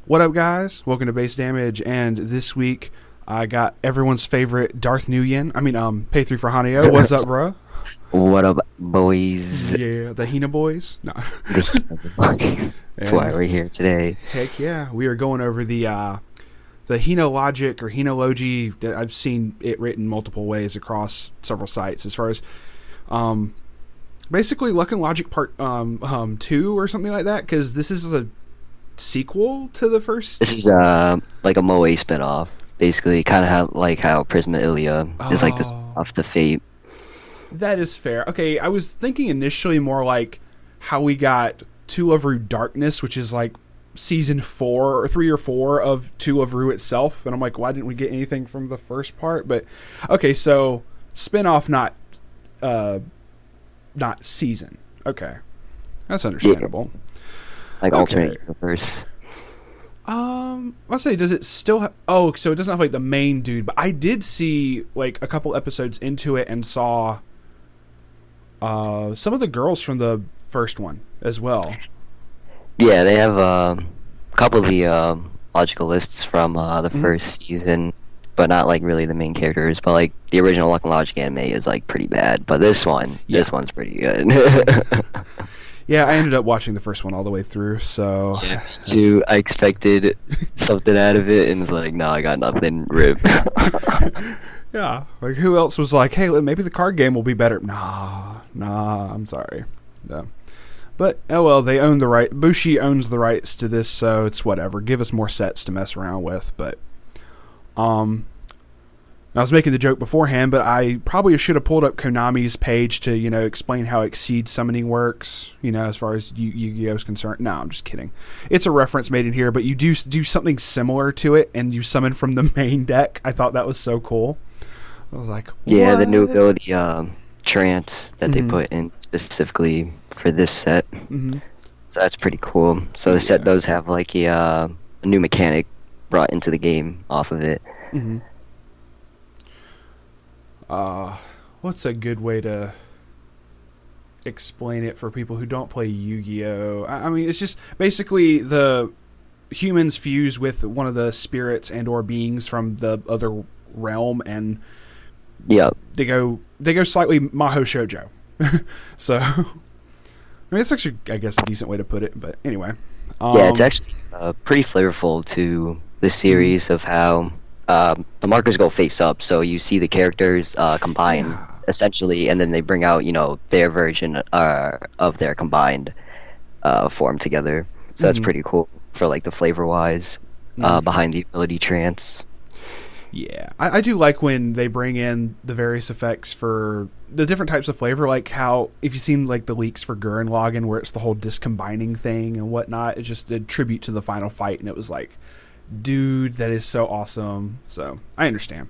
What up, guys? Welcome to Base Damage, and this week I got everyone's favorite Darth Nguyen. Pay 3 for Hanio. What's up, bro? What up, boys? Yeah, the Hina boys. No. That's why we're here today. Heck yeah, we are going over the Hina Logic or Hina Logi. I've seen it written multiple ways across several sites. As far as basically Luck and Logic Part 2 or something like that, because this is a sequel to the first. This is like a Moe spinoff, basically, kind of how Prisma Ilia is like this off the Fate. That is fair. Okay, I was thinking initially more like how we got Two of Rue Darkness, which is like season 4 or 3 or 4 of Two of Rue itself, and I'm like, why didn't we get anything from the first part? But okay, so spinoff, not season. Okay, that's understandable. Yeah. Like alternate universe. I'll say, does it still have... Oh, so it doesn't have like the main dude, but I did see like a couple episodes into it and saw some of the girls from the first one as well. Yeah, they have a couple of the logical lists from the first season, but not like really the main characters. But like the original Luck and Logic anime is like pretty bad, but this one's pretty good. Yeah, I ended up watching the first one all the way through, so... Yeah, me too. I expected something out of it, and it's like, no, I got nothing. Rip. Yeah, like who else was like, hey, maybe the card game will be better? Nah, I'm sorry. No. But, oh well, they own the right... Bushi owns the rights to this, so it's whatever. Give us more sets to mess around with, but... I was making the joke beforehand, but I probably should have pulled up Konami's page to, explain how Exceed summoning works, as far as Yu-Gi-Oh! Is concerned. No, I'm just kidding. It's a reference made in here, but you do something similar to it, and you summon from the main deck. I thought that was so cool. I was like, what? Yeah, the new ability, Trance, that they put in specifically for this set. Mm-hmm. So that's pretty cool. So the set does have, like, a new mechanic brought into the game off of it. Mm-hmm. What's a good way to explain it for people who don't play Yu-Gi-Oh? I mean, it's just basically the humans fuse with one of the spirits and or beings from the other realm, and they go slightly Maho Shoujo. So, I mean, it's actually, I guess, a decent way to put it. But anyway, yeah, it's actually pretty flavorful to the series of how. The markers go face up, so you see the characters combine essentially, and then they bring out their version of their combined form together. So that's pretty cool for like the flavor wise behind the ability Trance. Yeah, I do like when they bring in the various effects for the different types of flavor, like how, if you've seen like the leaks for Gurren Lagann, where it's the whole discombining thing and whatnot, it's just a tribute to the final fight, and it was like, dude, that is so awesome. So I understand.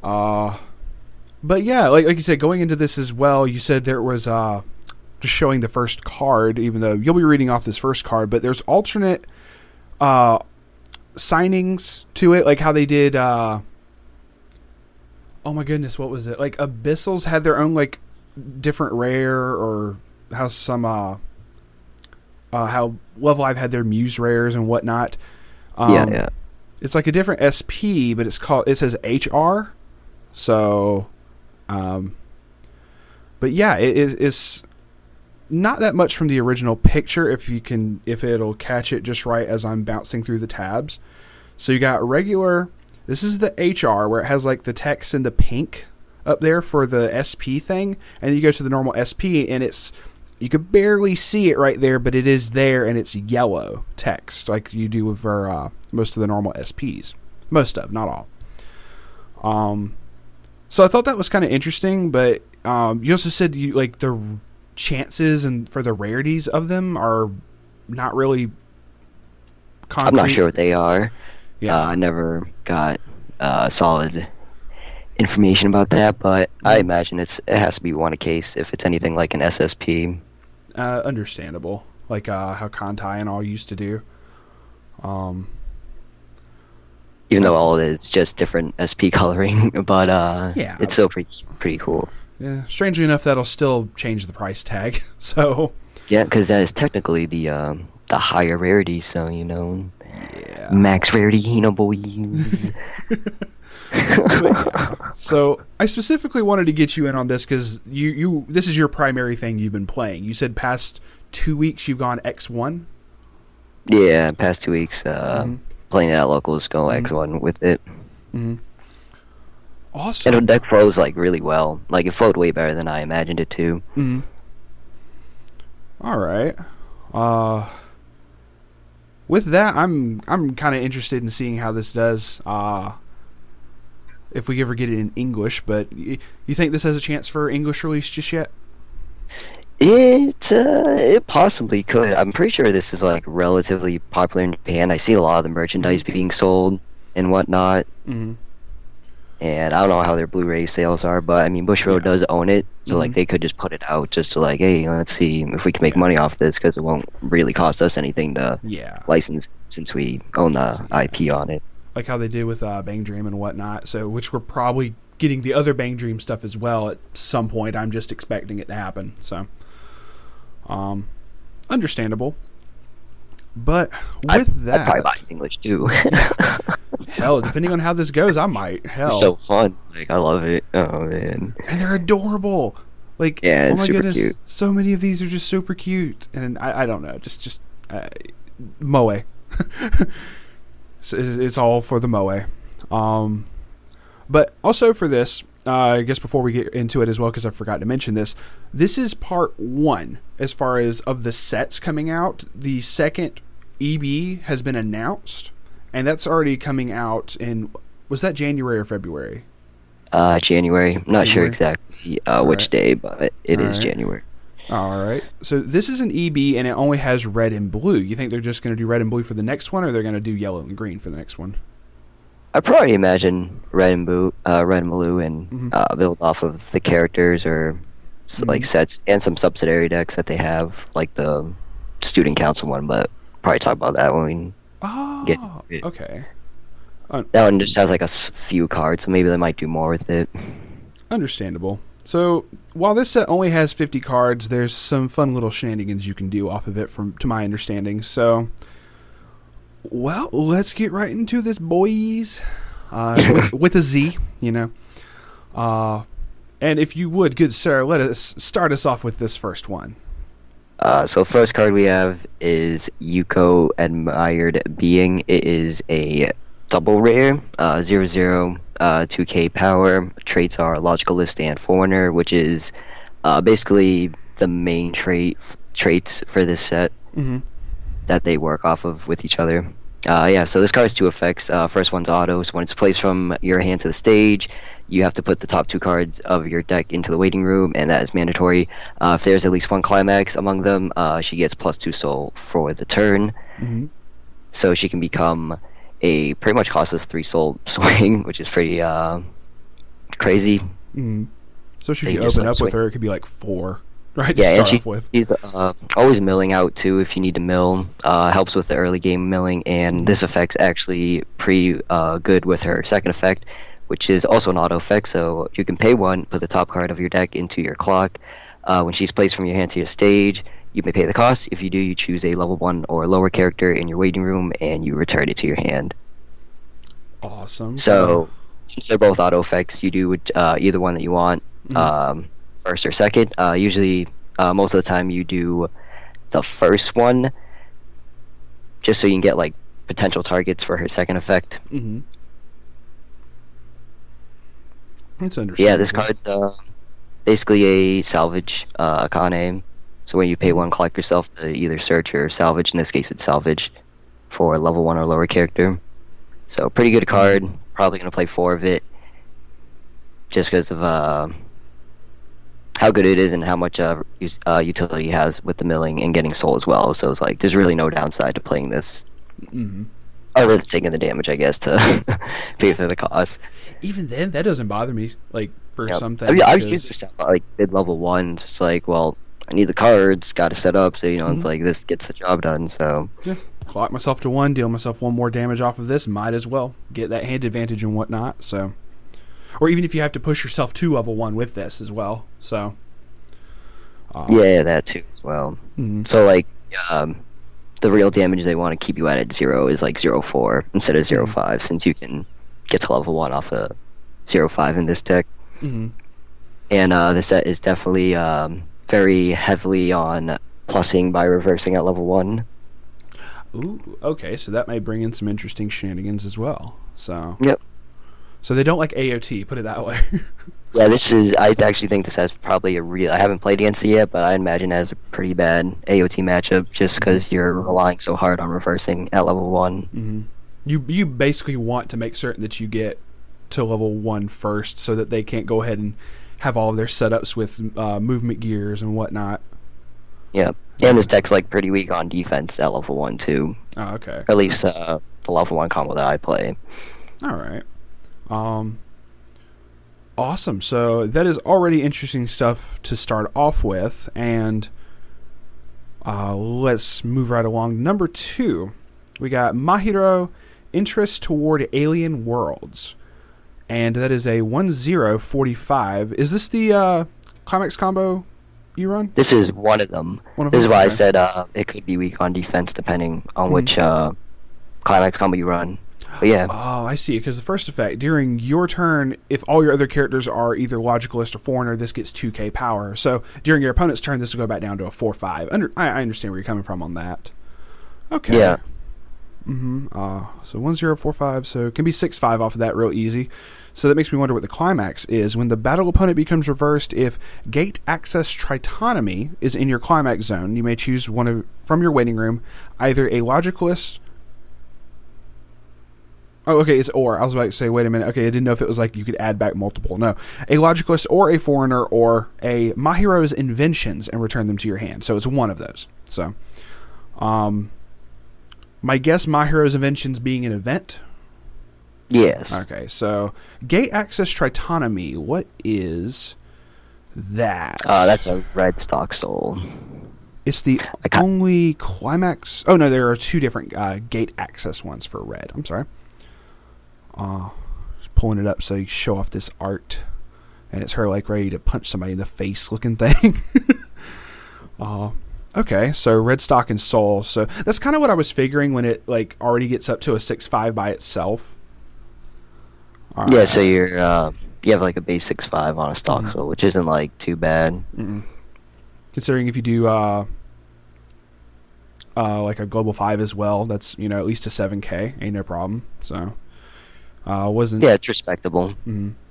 But yeah, like you said, going into this as well, you said there was just showing the first card, even though you'll be reading off this first card, but there's alternate signings to it, like how they did oh my goodness, what was it? Like Abyssals had their own like different rare, or how some how Love Live had their Muse rares and whatnot. Yeah. It's like a different SP, but it says HR. So, but yeah, it's not that much from the original picture if it'll catch it just right as I'm bouncing through the tabs. So you got regular. This is the HR where it has like the text in the pink up there for the SP thing, and then you go to the normal SP and you could barely see it right there, but it is there, and it's yellow text, like you do for most of the normal SPs. Most of, not all. So I thought that was kind of interesting, but you also said like the chances and for the rarities of them are not really concrete. I'm not sure what they are. Yeah. I never got solid information about that, but I imagine it has to be one a case if it's anything like an SSP. Understandable, like how Kantai and all used to do. Even though all it is just different SP coloring, but yeah, it's still pretty cool. Yeah, strangely enough, that'll still change the price tag. So yeah, because that is technically the higher rarity. So Max rarity Hina boys. So I specifically wanted to get you in on this because you this is your primary thing you've been playing. You said past 2 weeks you've gone X1. Yeah, past 2 weeks, playing it at locals, go X1 with it. Mm-hmm. Awesome. And the deck flows like really well. Like it flowed way better than I imagined it to. Mm-hmm. All right. With that, I'm kind of interested in seeing how this does. If we ever get it in English, but you think this has a chance for English release just yet? It possibly could. I'm pretty sure this is like relatively popular in Japan. I see a lot of the merchandise being sold and whatnot. Mm-hmm. And I don't know how their Blu-ray sales are, but I mean Bushiroad does own it, so like they could just put it out just to like, hey, let's see if we can make money off this because it won't really cost us anything to license since we own the IP on it. Like how they did with Bang Dream and whatnot. So which we're probably getting the other Bang Dream stuff as well at some point. I'm just expecting it to happen. So, understandable. But with that, I'd probably buy it in English too. Hell, depending on how this goes, I might. Hell, it's so fun. Like I love it. Oh man, and they're adorable. Like, yeah, oh it's my super goodness, cute. So many of these are just super cute, and I don't know, just moe. It's all for the moe. But also for this, I guess before we get into it as well, because I forgot to mention this, this is part 1 as far as of the sets coming out. The second EB has been announced, and that's already coming out in, was that January or February? January. I'm not sure exactly which day, but it is January. All right. So this is an EB, and it only has red and blue. You think they're just going to do red and blue for the next one, or they're going to do yellow and green for the next one? I probably imagine red and blue, and build off of the characters or like sets and some subsidiary decks that they have, like the student council one. But probably talk about that when we get it. Okay. That one just has like a few cards, so maybe they might do more with it. Understandable. So while this set only has 50 cards, there's some fun little shenanigans you can do off of it, to my understanding. So, well, let's get right into this, boys. With a Z, you know. And if you would, good sir, let us start us off with this first one. So first card we have is Yuko Admired Being. It is a double rare, 0/0, 2k power. Traits are Logicalist and Foreigner, which is basically the main traits for this set that they work off of with each other. So this card has 2 effects. First one's auto, so when it's placed from your hand to the stage, you have to put the top 2 cards of your deck into the waiting room, and that is mandatory. If there's at least one climax among them, she gets +2 soul for the turn. So she can become a pretty much costless 3 soul swing, which is pretty crazy. So if you open up with her, it could be like 4, right? Yeah, and she's always milling out too if you need to mill. Helps with the early game milling, and this effect's actually pretty good with her second effect, which is also an auto effect. So you can pay 1, put the top card of your deck into your clock. When she's placed from your hand to your stage, you may pay the cost. If you do, you choose a level 1 or lower character in your waiting room, and you return it to your hand. Awesome. So, since they're both auto effects, you do either one that you want, first or second. Usually, most of the time, you do the first one, just so you can get like potential targets for her second effect. That's understandable. Yeah, this card's basically a salvage Akane. So when you pay 1, collect yourself to either search or salvage. In this case, it's salvage for level 1 or lower character. So pretty good card. Probably going to play 4 of it just because of how good it is and how much utility it has with the milling and getting soul as well. So it's like there's really no downside to playing this. Other than taking the damage, I guess, to pay for the cost. Even then, that doesn't bother me. Like for some things, I mean, I would use this stuff like mid level 1, just like, well, I need the cards, got to set up, so it's like this gets the job done. So yeah, clock myself to 1, deal myself 1 more damage off of this. Might as well get that hand advantage and whatnot. So, or even if you have to push yourself to level 1 with this as well. So yeah, that too as well. So like the real damage they want to keep you at 0 is like 0.4 instead of 0.5, since you can get to level 1 off of 0.5 in this deck. Mm-hmm. And the set is definitely very heavily on plussing by reversing at level 1. Ooh, okay, so that may bring in some interesting shenanigans as well. So Yep. So they don't like AOT, put it that way. Yeah, I actually think this has probably I haven't played against it yet, but I imagine it has a pretty bad AOT matchup just because you're relying so hard on reversing at level 1. Mm-hmm. You basically want to make certain that you get to level 1 first so that they can't go ahead and have all of their setups with movement gears and whatnot. Yeah, and this deck's like pretty weak on defense at level 1 too. Oh, okay. Or at least the level 1 combo that I play. All right. Awesome. So that is already interesting stuff to start off with, and let's move right along. Number 2, we got My Hero Interest Toward Alien Worlds, and that is a 1/0/45. Is this the Climax combo you run? This is one of them. This is why I said it could be weak on defense depending on which Climax combo you run. But yeah. Oh, I see. Because the first effect, during your turn, if all your other characters are either Logicalist or Foreigner, this gets 2k power. So during your opponent's turn, this will go back down to a 4/5. I understand where you're coming from on that. Okay. Yeah. Mm-hmm. So 1/0/45, so it can be 6/5 off of that real easy. So that makes me wonder what the climax is. When the battle opponent becomes reversed, if Gate Access Tritonomy is in your climax zone, you may choose from your waiting room, either a Logicalist. Oh, okay, it's or. I was about to say, wait a minute. Okay, I didn't know if it was like you could add back multiple. No. A Logicalist or a Foreigner or a My Hero's Inventions and return them to your hand. So it's one of those. So, my guess, My Hero's Inventions being an event? Yes. Okay, so Gate Access Tritonomy, what is that? That's a red stock soul. It's the only climax... Oh, no, there are 2 different Gate Access ones for red. I'm sorry. Just pulling it up so you show off this art. And it's her, like, ready to punch somebody in the face looking thing. Okay, so red stock and soul. So that's kind of what I was figuring when it, like, already gets up to a 6/5 by itself. Yeah, so you have like a base 6/5 on a stock soul, which isn't like too bad. Mm-mm. Considering if you do like a global 5 as well, that's at least a 7k, ain't no problem. So wasn't. Yeah, it's respectable.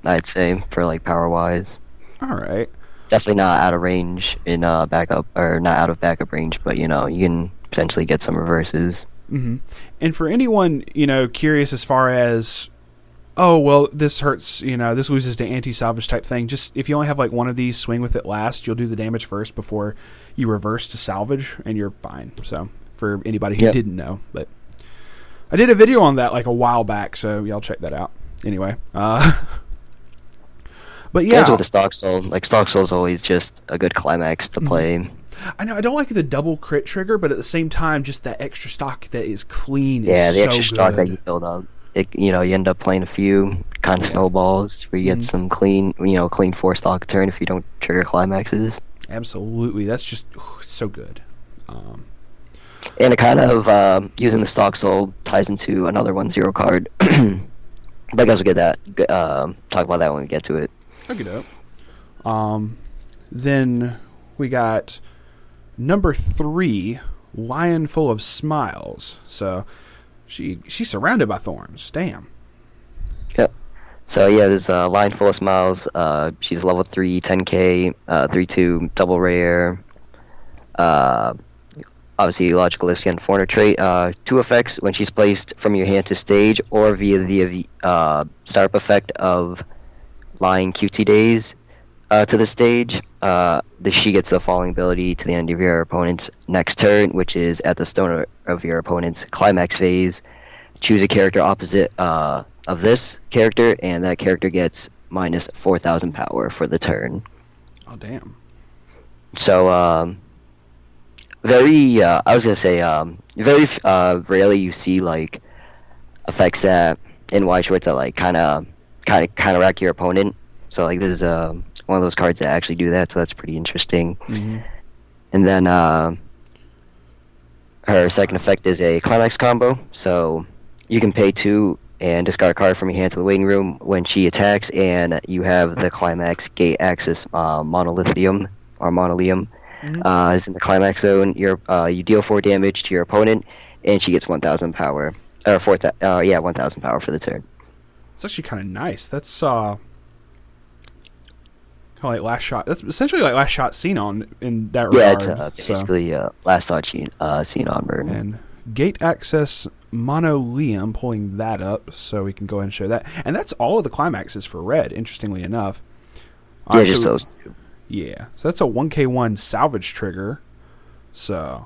I'd say for like power wise. All right. Definitely not out of range in backup, or not out of backup range, but you can potentially get some reverses. Mm-hmm. And for anyone curious as far as, oh, well, this hurts, this loses to anti-salvage type thing. Just, if you only have, like, one of these, swing with it last. You'll do the damage first before you reverse to salvage, and you're fine. So, for anybody who didn't know. But I did a video on that, like, a while back, so y'all check that out. Anyway. But, yeah. That's with the stock soul. Like, stock soul is always just a good climax to play. I know, I don't like the double crit trigger, but at the same time, just that extra stock that is clean is the so extra stock good. that you build up. You end up playing a few kind of snowballs where you get some clean 4 stock turn if you don't trigger climaxes. Absolutely, that's just so good. And it kind of using the stock soul ties into another 1/0 card. But I guess we'll get that. Talk about that when we get to it. Okay, dope. Then we got number 3, Lion Full of Smiles. So. She's surrounded by thorns. Damn. Yep. So yeah, there's a Line Full of Smiles. She's level 3, 10k, 3/2, double rare. Obviously, Logicalist and Foreigner trait. 2 effects when she's placed from your hand to stage or via the startup effect of Lying QT Days to the stage. She gets the following ability to the end of your opponent's next turn, which is at the start of your opponent's climax phase. Choose a character opposite of this character, and that character gets minus 4,000 power for the turn. Oh, damn. So, very, I was going to say, very rarely you see, like, effects that, in Weiss Schwarz that, like, kind of counteract your opponent. So, like, there's one of those cards that actually do that, so that's pretty interesting. And then Her second effect is a climax combo, so you can pay 2 and discard a card from your hand to the waiting room when she attacks, and you have the climax gate access monolithium or monoleum is in the climax zone. You deal 4 damage to your opponent, and she gets 1,000 power, or 1,000 power for the turn. It's actually kind of nice. That's kind of like last shot. That's essentially like last shot Xenon in that regard. Yeah, it's basically last shot Xenon burn. And gate access monoleum, pulling that up so we can go ahead and show that. And that's all of the climaxes for red, interestingly enough. Yeah, just those 2. Yeah, so that's a 1k1 salvage trigger. So,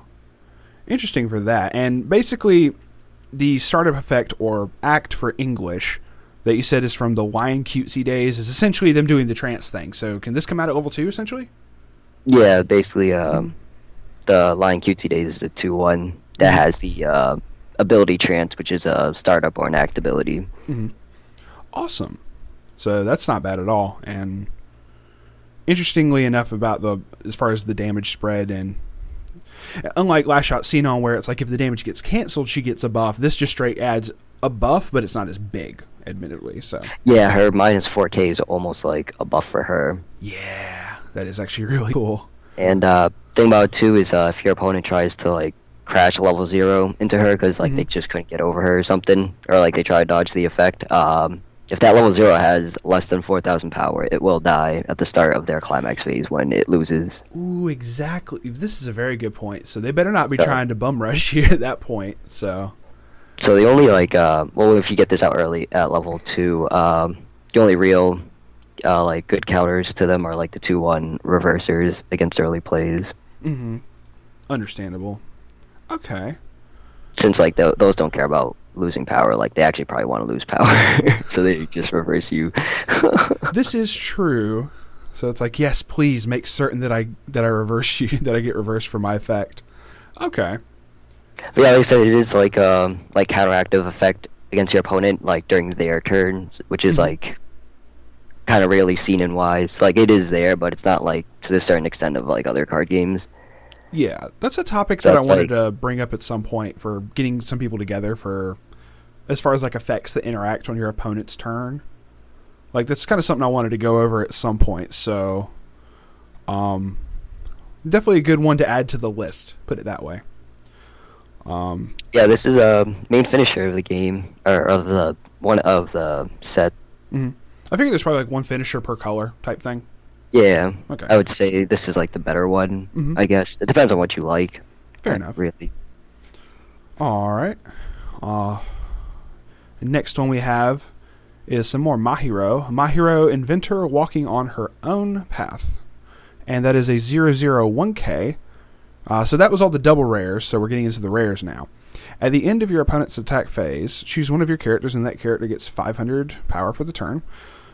interesting for that. And basically, the startup effect or act for English that you said is from the Lion Cutesy days is essentially them doing the trance thing. So, can this come out at level 2, essentially? Yeah, basically, the Lion Cutesy days is a 2/1 that has the ability trance, which is a startup or an act ability. Mm-hmm. Awesome. So that's not bad at all. And interestingly enough, as far as the damage spread, and unlike Last Shot Xenon, where it's like if the damage gets canceled, she gets a buff. This just straight adds a buff, but it's not as big, admittedly. So yeah, her minus 4k is almost like a buff for her. Yeah, that is actually really cool. And thing about it too is if your opponent tries to like crash level 0 into her because like they just couldn't get over her or something, or like they try to dodge the effect, if that level 0 has less than 4,000 power, it will die at the start of their climax phase when it loses. Ooh, exactly. This is a very good point. So they better not be trying to bum rush you at that point. So the only if you get this out early at level 2, the only real like good counters to them are like the 2/1 reversers against early plays. Understandable. Okay. Since like those don't care about losing power, like they actually probably want to lose power, so they just reverse you. This is true. So it's like, yes, please make certain that I reverse you, that I get reversed for my effect. Okay. But yeah, like I said, it is like counteractive effect against your opponent, like during their turns, which is like kind of rarely seen in Weiss. Like it is there, but it's not like to the certain extent of like other card games. Yeah, that's a topic that I wanted to bring up at some point for getting some people together for, as far as like effects that interact on your opponent's turn. Like that's kind of something I wanted to go over at some point. So, definitely a good one to add to the list. Put it that way. Yeah, this is a main finisher of the game, or of the one of the set. I figure there's probably like one finisher per color type thing. Yeah, okay. I would say this is like the better one, I guess. It depends on what you like. Fair enough. Really. Alright. Next one we have is some more Mahiro. Mahiro Inventor Walking on Her Own Path. And that is a 001k. So that was all the double rares, so we're getting into the rares now. At the end of your opponent's attack phase, choose one of your characters, and that character gets 500 power for the turn.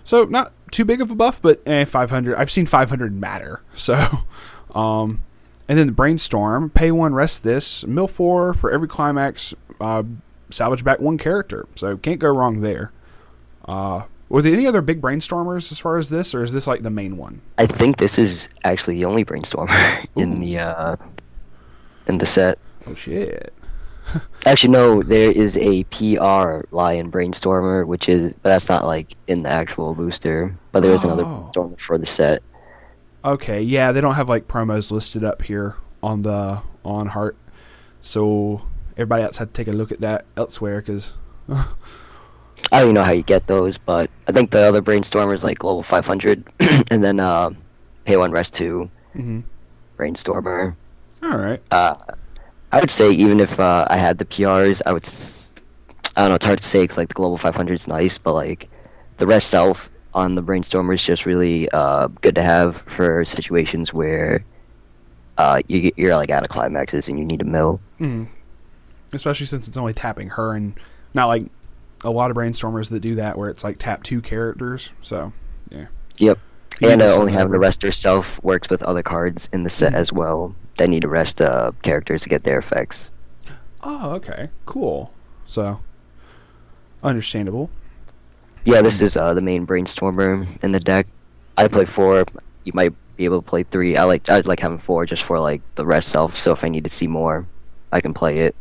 So not too big of a buff, but 500. I've seen 500 matter. So, and then the Brainstorm, pay 1, rest this, mill 4 for every climax, salvage back 1 character. So can't go wrong there. Were there any other big Brainstormers as far as this, or is this like the main one? I think this is actually the only Brainstormer in the set. Oh shit. Actually, no, there is a PR Lion Brainstormer, but that's not like in the actual booster. But there is another Brainstormer for the set. Okay, yeah, they don't have like promos listed up here on Heart, so everybody else had to take a look at that elsewhere because. I don't even know how you get those, but I think the other Brainstormer is like Global 500, and then Pay 1 Rest 2 Brainstormer. All right. I would say even if I had the PRs, I don't know, it's hard to say because like the Global 500 is nice, but like the rest self on the Brainstormer is just really good to have for situations where you're like out of climaxes and you need a mill. Especially since it's only tapping her and not like a lot of Brainstormers that do that where it's like tap 2 characters. So yeah. Yep. And only having the rest herself works with other cards in the set as well. They need to rest characters to get their effects. Oh, okay. Cool. So, understandable. Yeah, this is the main Brainstormer in the deck. I play 4. You might be able to play 3. I like having 4 just for like the rest self, so if I need to see more. I can play it.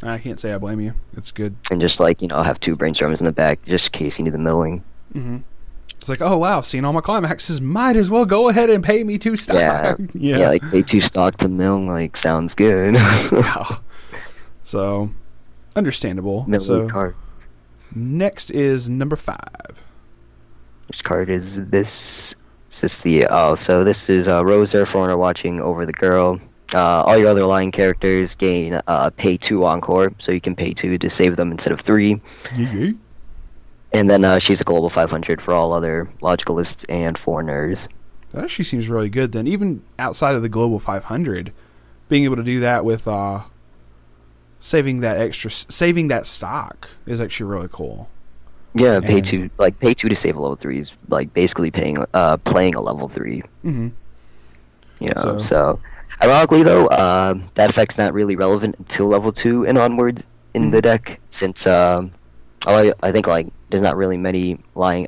I can't say I blame you. It's good. And just like, have 2 brainstormers in the back just in case you need the milling. Mm-hmm. It's like, oh wow, seeing all my climaxes, might as well go ahead and pay me 2 stock. Yeah, like pay 2 stock to mill, like, sounds good. Yeah. So, understandable. Milling cards. Next is number 5. Which card is this? Is this so this is Rosa, Foreigner watching over the girl. All your other line characters gain pay 2 encore, so you can pay 2 to save them instead of 3. Yeah. And then she's a global 500 for all other logicalists and foreigners. That actually seems really good then. Even outside of the global 500, being able to do that with saving that stock is actually really cool. Yeah, pay 2 to save a level 3 is like basically playing a level 3. Mm-hmm. So ironically though, that effect's not really relevant until level 2 and onwards in the deck, since I think like there's not really many line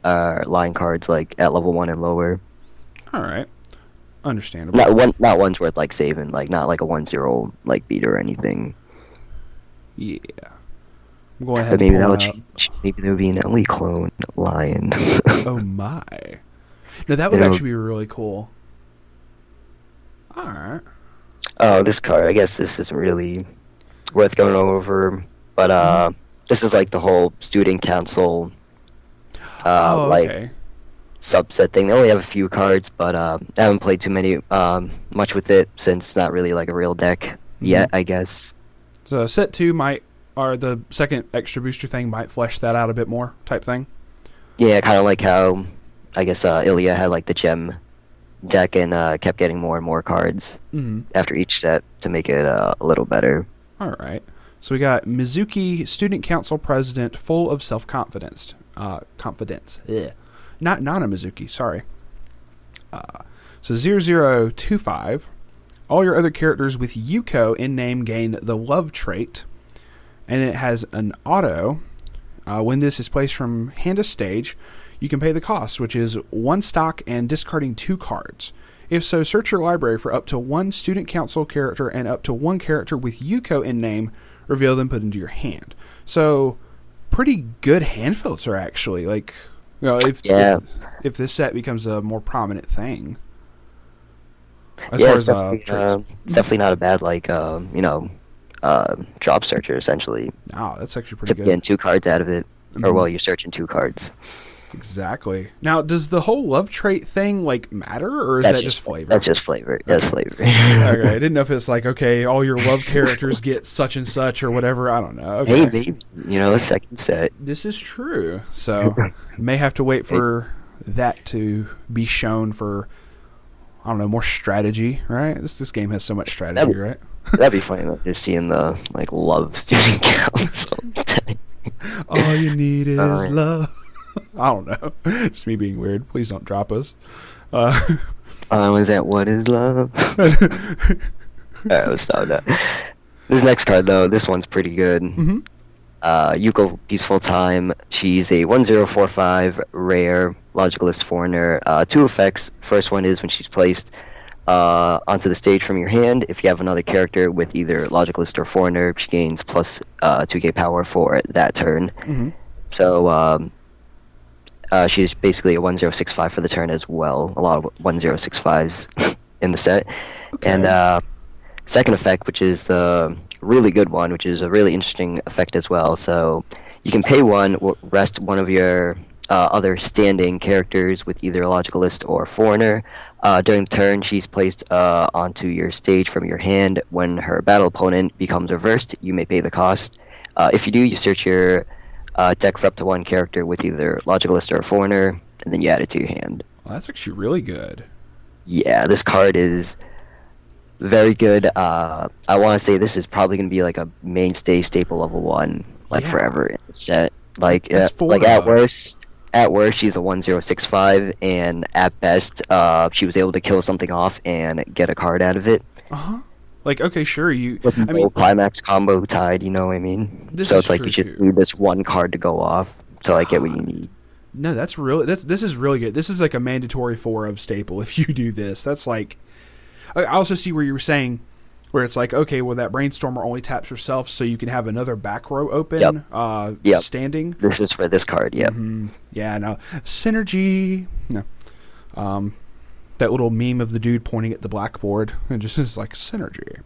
cards like at level 1 and lower. All right, understandable. Not one's worth like saving, like not like a 1/0 like beat or anything. Yeah, I'm going ahead. But maybe that would change. Maybe there would be an Ellie clone lion. Oh my! No, that would actually be really cool. All right. Oh, this card. I guess this isn't really worth going over, but this is like the whole student council like subset thing. They only have a few cards, but I haven't played too many much with it since it's not really like a real deck yet, I guess. So set 2 or the second extra booster thing might flesh that out a bit more type thing. Yeah, kind of like how I guess Ilya had like the gem deck and kept getting more and more cards after each set to make it a little better. All right. So we got Mizuki, student council president, full of self-confidence. Confidence. Ugh. Not Nana Mizuki, sorry. So 0025. All your other characters with Yuko in name gain the love trait. And it has an auto. When this is placed from hand to stage, you can pay the cost, which is 1 stock and discarding 2 cards. If so, search your library for up to 1 student council character and up to 1 character with Yuko in name. Reveal them, put into your hand. So, pretty good hand filter actually. Like, if this set becomes a more prominent thing. It's definitely not a bad drop searcher essentially. No, that's actually pretty good. Getting 2 cards out of it, or you're searching 2 cards. Exactly. Now, does the whole love trait thing matter, or is that just flavor? That's just flavor. That's flavor. Okay, I didn't know if it's like, okay, all your love characters get such and such or whatever. I don't know. Okay. Hey, maybe second set. This is true. So may have to wait for that to be shown for, I don't know, more strategy. Right? This game has so much strategy, right? That'd be funny though, just seeing the love student council. All you need is love. I don't know. Just me being weird. Please don't drop us. Was that what is love? Alright, stop that. This next card though, this one's pretty good. Yuko Peaceful Time. She's a 1045 rare logicalist foreigner. 2 effects. First one is when she's placed onto the stage from your hand. If you have another character with either logicalist or foreigner, she gains plus 2k power for that turn. So she's basically a 1065 for the turn as well. A lot of 1065s in the set. Okay. And second effect, which is the really good one, which is a really interesting effect as well. So you can pay 1, rest one of your other standing characters with either logicalist or foreigner. During the turn, she's placed onto your stage from your hand. When her battle opponent becomes reversed, you may pay the cost. If you do, you search your deck for up to 1 character with either logicalist or foreigner, and then you add it to your hand. Well, that's actually really good. Yeah, this card is very good. I want to say this is probably going to be like a mainstay staple level 1, forever in the set. At worst, she's a 1065, and at best, she was able to kill something off and get a card out of it. Okay, sure. Climax combo tied, you know what I mean? So it's like you just need this 1 card to go off to get what you need. No, this is really good. This is like a mandatory 4 of staple if you do this. That's like, I also see where you were saying where it's like, okay, well, that Brainstormer only taps herself, so you can have another back row open, standing. This is for this card, yep. Yeah, no. Synergy. No. That little meme of the dude pointing at the blackboard, and just is like, synergy.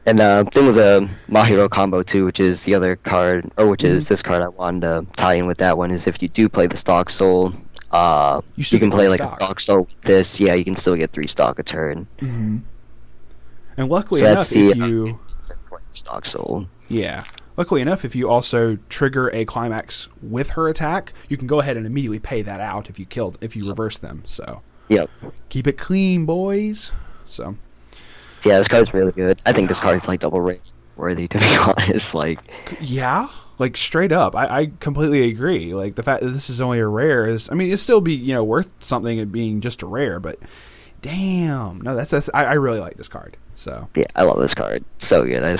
And thing with the Mahiro combo too, which is the other card, or which is this card I wanted to tie in with that one, is if you do play the stock soul, you can play like a stock soul with this. Yeah, you can still get 3 stock a turn. And luckily enough, if you stock soul, luckily enough, if you also trigger a climax with her attack, you can go ahead and immediately pay that out if you reverse them. So keep it clean, boys. So. Yeah, this card's really good. I think this card's like double rate worthy, to be honest. Like, yeah, like straight up, I completely agree. Like the fact that this is only a rare is, I mean, it'd still be worth something it being just a rare, but damn, no, that's I really like this card. So yeah, I love this card. So good.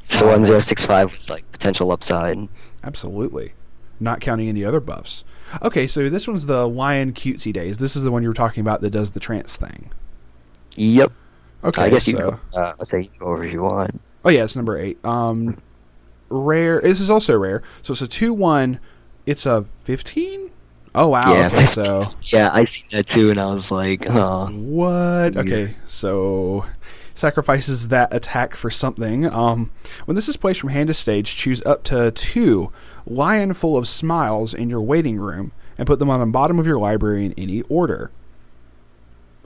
So 1065 with like potential upside. Absolutely, not counting any other buffs. Okay, so this one's the Lion Cutesy Days. This is the one you were talking about that does the trance thing. Yep. Okay, I guess you go. Let's say you go over if you want. Oh yeah, it's number 8. Rare. This is also rare. So it's a 2/1. It's a 15. Oh wow. Yeah. Okay, so. Yeah, I seen that too, and I was like, huh. What? Okay, so sacrifices that attack for something. When this is placed from hand to stage, choose up to 2 Lion Full of Smiles in your waiting room and put them on the bottom of your library in any order.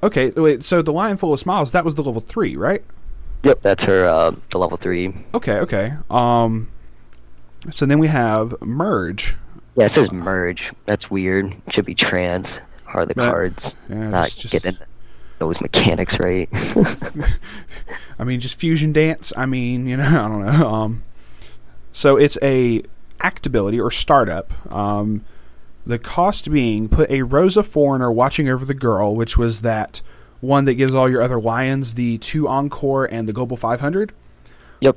Okay, wait, so the Lion Full of Smiles, that was the level 3, right? Yep, that's her, the level 3. Okay. So then we have Merge. Yeah, it says Merge. That's weird. It should be Trance. How are the cards? Yeah, not getting those mechanics right. I mean, just Fusion Dance. I mean, I don't know. So it's a act ability or startup. The cost being, put a Rosa Foreigner watching over the girl, which was that one that gives all your other lions the 2 Encore and the Global 500. Yep.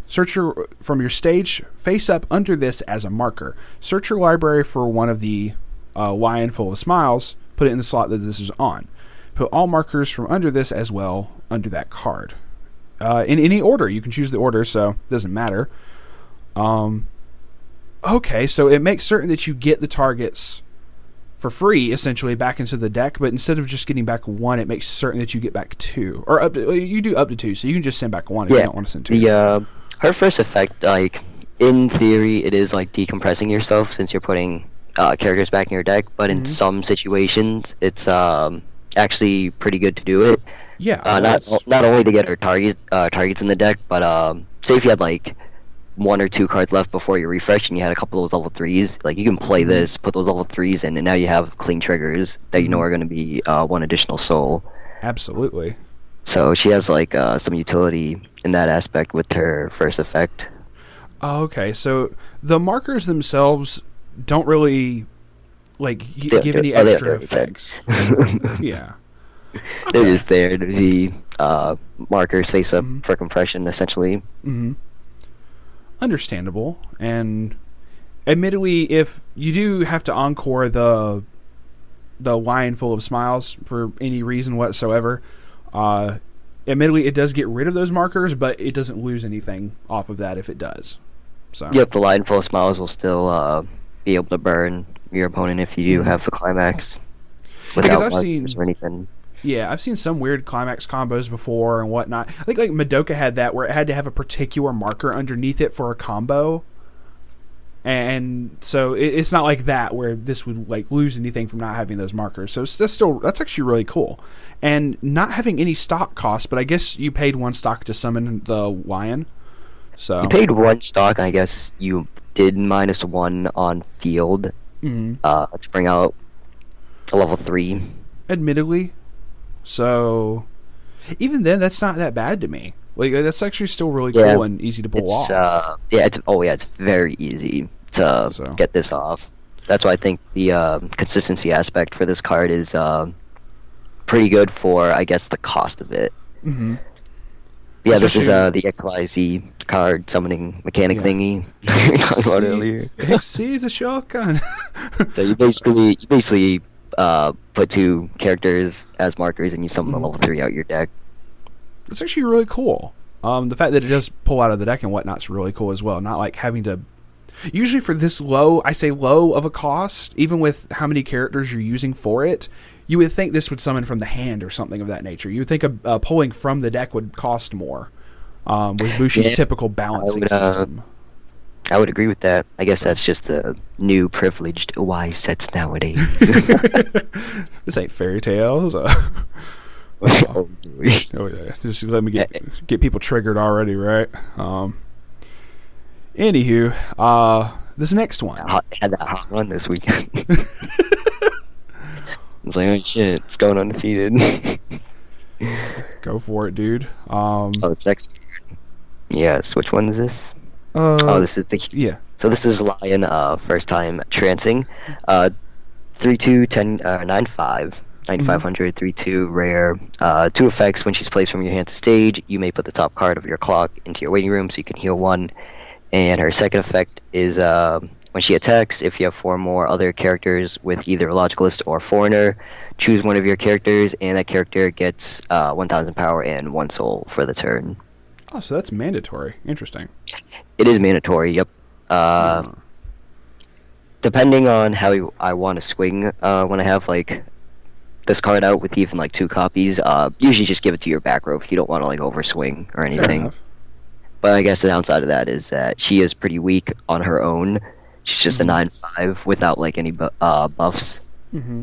Search from your stage face up under this as a marker. Search your library for one of the Lion Full of Smiles. Put it in the slot that this is on. Put all markers from under this as well under that card. In any order. You can choose the order, so it doesn't matter. Okay, so it makes certain that you get the targets for free, essentially, back into the deck, but instead of just getting back 1, it makes certain that you get back 2. Or you do up to 2, so you can just send back 1 if you don't want to send 2. Her first effect, like, in theory, it is like decompressing yourself since you're putting characters back in your deck, but in some situations, it's actually pretty good to do it. Yeah. Not only to get her targets in the deck, but say if you had, like, 1 or 2 cards left before you refresh and you had a couple of those level 3s, like you can play this, put those level 3s in, and now you have clean triggers that you know are going to be 1 additional soul. Absolutely. So she has like some utility in that aspect with her first effect. Okay, so the markers themselves don't really give any extra effects. Yeah. Okay. They're just there to be markers face up for compression, essentially. Understandable, and admittedly, if you do have to encore the Lion Full of Smiles for any reason whatsoever, admittedly it does get rid of those markers, but it doesn't lose anything off of that if it does. So yep, the Lion Full of Smiles will still be able to burn your opponent if you do have the climax without markers or anything. Yeah, I've seen some weird climax combos before and whatnot. I think like Madoka had that where it had to have a particular marker underneath it for a combo. And so it's not like that where this would like lose anything from not having those markers. So that's actually really cool. And not having any stock cost, but I guess you paid 1 stock to summon the lion. So you paid 1 stock, and I guess you did -1 on field to bring out a level 3. Admittedly. So, even then, that's not that bad to me. Like, that's actually still really cool and easy to pull off. It's very easy to get this off. That's why I think the consistency aspect for this card is pretty good for, I guess, the cost of it. Yeah, this is the XYZ card summoning mechanic thingy we talked about earlier. XYZ is a shotgun. So you basically put 2 characters as markers and you summon the level 3 out your deck. It's actually really cool. The fact that it does pull out of the deck and whatnot's really cool as well. Not like having to. Usually for this low, I say low of a cost, even with how many characters you're using for it, you would think this would summon from the hand or something of that nature. You would think pulling from the deck would cost more. With Bushi's typical balancing system. I would agree with that. I guess that's just the new privileged Weiss sets nowadays. This ain't fairy tales. Oh yeah, just let me get people triggered already, right? Anywho, this next one. I had that hot run this weekend. It's like, oh shit, it's going undefeated. Go for it, dude. This next. Yes, which one is this? This is the. Yeah. So this is Lion, first time trancing. 3/2, 10, 9/5. 9500, 3/2, rare. 2 effects. When she's placed from your hand to stage, you may put the top card of your clock into your waiting room so you can heal 1. And her second effect is when she attacks, if you have 4 more other characters with either Logicalist or Foreigner, choose one of your characters, and that character gets 1000 power and 1 soul for the turn. Oh, so that's mandatory. Interesting. It is mandatory, yep. Depending on how I want to swing, when I have, like, this card out with even, like, 2 copies, usually just give it to your back row if you don't want to, like, overswing or anything. But I guess the downside of that is that she is pretty weak on her own. She's just a 9/5 without, like, any buffs. Mm-hmm.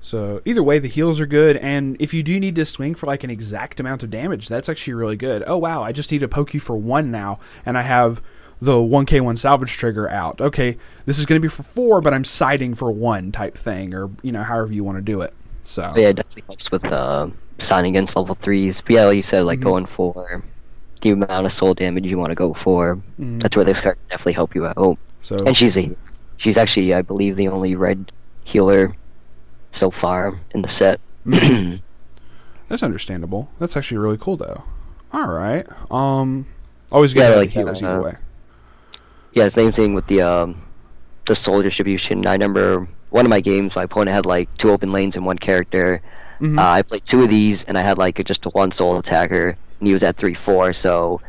So either way, the heals are good, and if you do need to swing for like an exact amount of damage, that's actually really good. Oh wow, I just need to poke you for 1 now, and I have the 1k1 salvage trigger out. Okay, this is going to be for 4, but I'm siding for 1 type thing, or however you want to do it. So yeah, it definitely helps with signing against level 3s. But yeah, like you said, like going for the amount of soul damage you want to go for. That's where this card can definitely help you out. So, and she's actually, I believe, the only red healer so far in the set. That's understandable. That's actually really cool, though. All right. Always good to have the healers either way. Yeah, same thing with the soul distribution. I remember one of my games, my opponent had like 2 open lanes and 1 character. I played 2 of these, and I had like just a 1 soul attacker, and he was at 3/4. So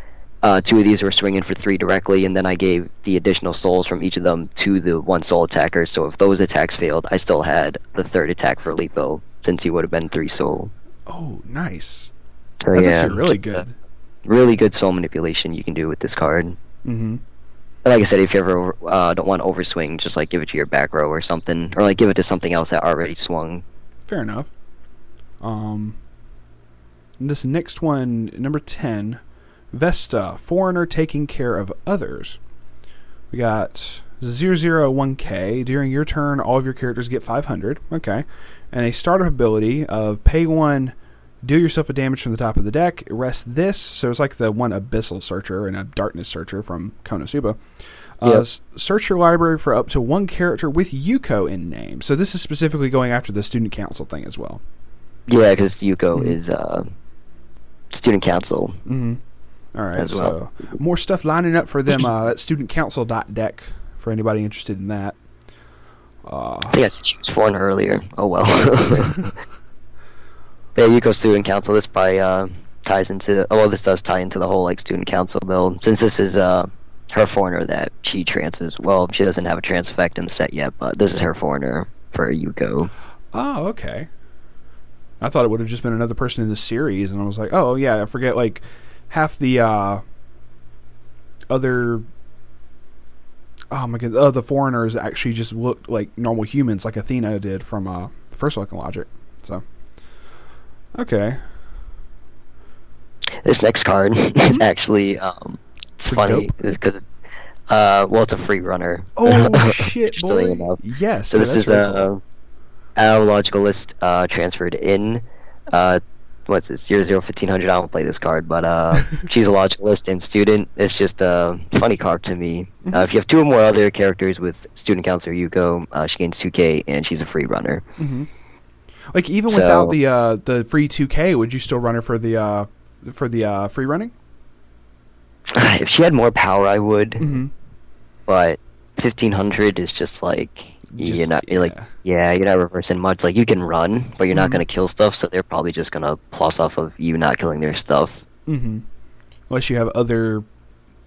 2 of these were swinging for 3 directly, and then I gave the additional souls from each of them to the 1 soul attacker. So if those attacks failed, I still had the 3rd attack for lethal, since he would have been 3 soul. Oh, nice. So that's actually really good. Really good soul manipulation you can do with this card. Mm-hmm. But like I said, if you ever don't want to overswing, just like give it to your back row or something, or like give it to something else that already swung. Fair enough. This next one, number 10. Vesta, Foreigner taking care of others. We got 001k. During your turn, all of your characters get 500. Okay. And a starter ability of pay 1, deal yourself a damage from the top of the deck. Rest this. So it's like the one Abyssal Searcher and a Darkness Searcher from Konosuba. Search your library for up to 1 character with Yuko in name. So this is specifically going after the student council thing as well. Yeah, because Yuko is student council. All right, so more stuff lining up for them. That student council deck for anybody interested in that. I think I said she was Foreigner earlier. Oh well. Yeah, Yuko student council. This probably ties into. Oh well, this does tie into the whole like student council build. Since this is her Foreigner that she trances. Well, she doesn't have a trance effect in the set yet, but this is her Foreigner for Yuko. Oh, okay. I thought it would have just been another person in the series, and I was like, oh yeah, I forget like. Half the other, oh my god, the foreigners actually just looked like normal humans, like Athena did from the first Logic. So, okay. This next card is actually it's funny because it's a free runner. Oh shit, boy! Yes. So this is a Logicalist transferred in. What's this? 0/1500. I don't play this card, but she's a Logicalist and student. It's just a funny card to me. If you have 2 or more other characters with student counselor Yuko, she gains 2k and she's a free runner. Like even without the free 2k, would you still run her for the free running? If she had more power, I would. But 1500 is just like you're not you're not reversing much. Like you can run, but you're not gonna kill stuff, so they're probably just gonna plus off of you not killing their stuff. Unless you have other,